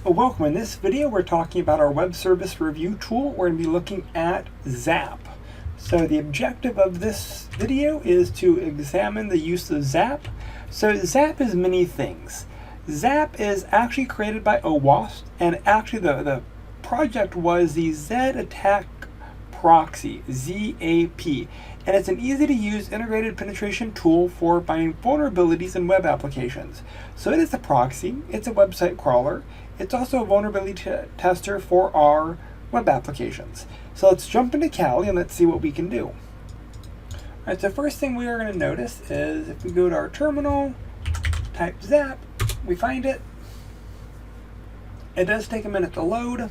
Welcome. In this video, we're talking about our web service review tool. We're going to be looking at ZAP. So the objective of this video is to examine the use of ZAP. So ZAP is many things. ZAP is actually created by OWASP, and actually the project was the Z Attack Proxy, ZAP. And it's an easy to use integrated penetration tool for finding vulnerabilities in web applications. So it is a proxy, it's a website crawler, it's also a vulnerability tester for our web applications. So let's jump into Kali and let's see what we can do. All right, so first thing we are going to notice is if we go to our terminal, type ZAP, we find it. It does take a minute to load.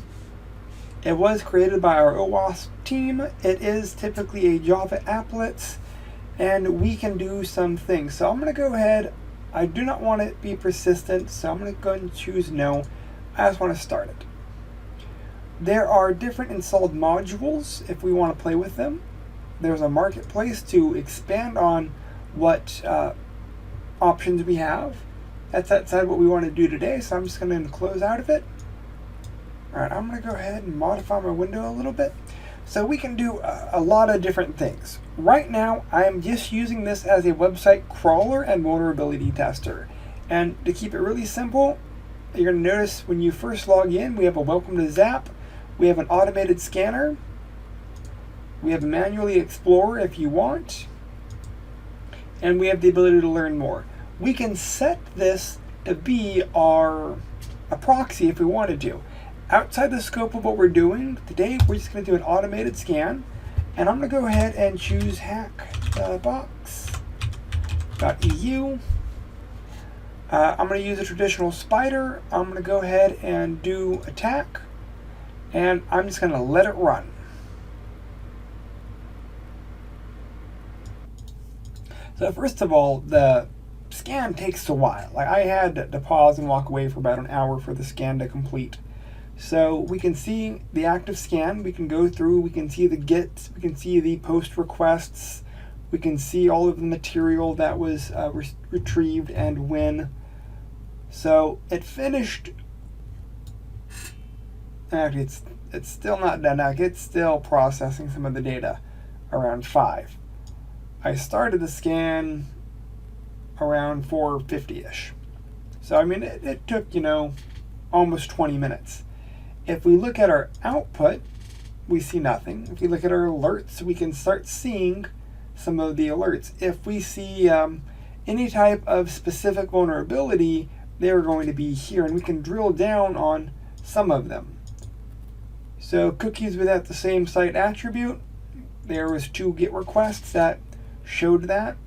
It was created by our OWASP team. It is typically a Java applet, and we can do some things. So I'm going to go ahead. I do not want it to be persistent, so I'm going to go ahead and choose no. I just want to start it. There are different installed modules if we want to play with them. There's a marketplace to expand on what options we have. That's outside what we want to do today, so I'm just going to close out of it. Alright, I'm going to go ahead and modify my window a little bit. So we can do a lot of different things. Right now, I am just using this as a website crawler and vulnerability tester. And to keep it really simple, you're going to notice when you first log in, we have a welcome to ZAP. We have an automated scanner. We have a manually explorer if you want. And we have the ability to learn more. We can set this to be a proxy if we wanted to. Outside the scope of what we're doing today, we're just going to do an automated scan, and I'm going to go ahead and choose hackbox.eu. I'm going to use a traditional spider. I'm going to go ahead and do attack, and I'm just going to let it run. So first of all, the scan takes a while. Like I had to pause and walk away for about an hour for the scan to complete. So we can see the active scan, we can go through, we can see the GETs, we can see the post requests, we can see all of the material that was retrieved and when. So it finished, actually it's still not done now, it's still processing some of the data around 5. I started the scan around 4:50-ish. So I mean it took, almost 20 minutes. If we look at our output, we see nothing. If we look at our alerts, we can start seeing some of the alerts. If we see any type of specific vulnerability, they're going to be here, and we can drill down on some of them. So cookies without the same site attribute, there was 2 GET requests that showed that.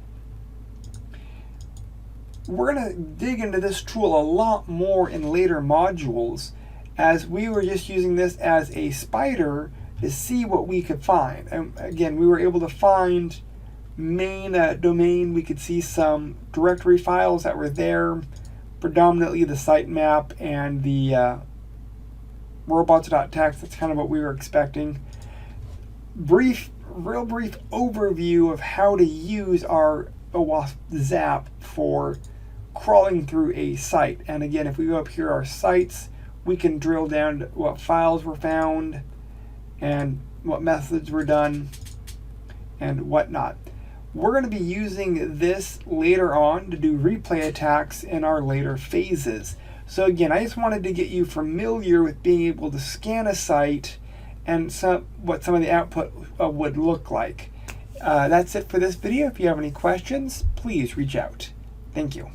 We're going to dig into this tool a lot more in later modules, as we were just using this as a spider to see what we could find. And again, we were able to find main domain. We could see some directory files that were there, predominantly the sitemap and the robots.txt. That's kind of what we were expecting. Real brief overview of how to use our OWASP ZAP for crawling through a site. And again, if we go up here, our sites, we can drill down to what files were found and what methods were done and whatnot. We're going to be using this later on to do replay attacks in our later phases. So again, I just wanted to get you familiar with being able to scan a site and what some of the output would look like. That's it for this video. If you have any questions, please reach out. Thank you.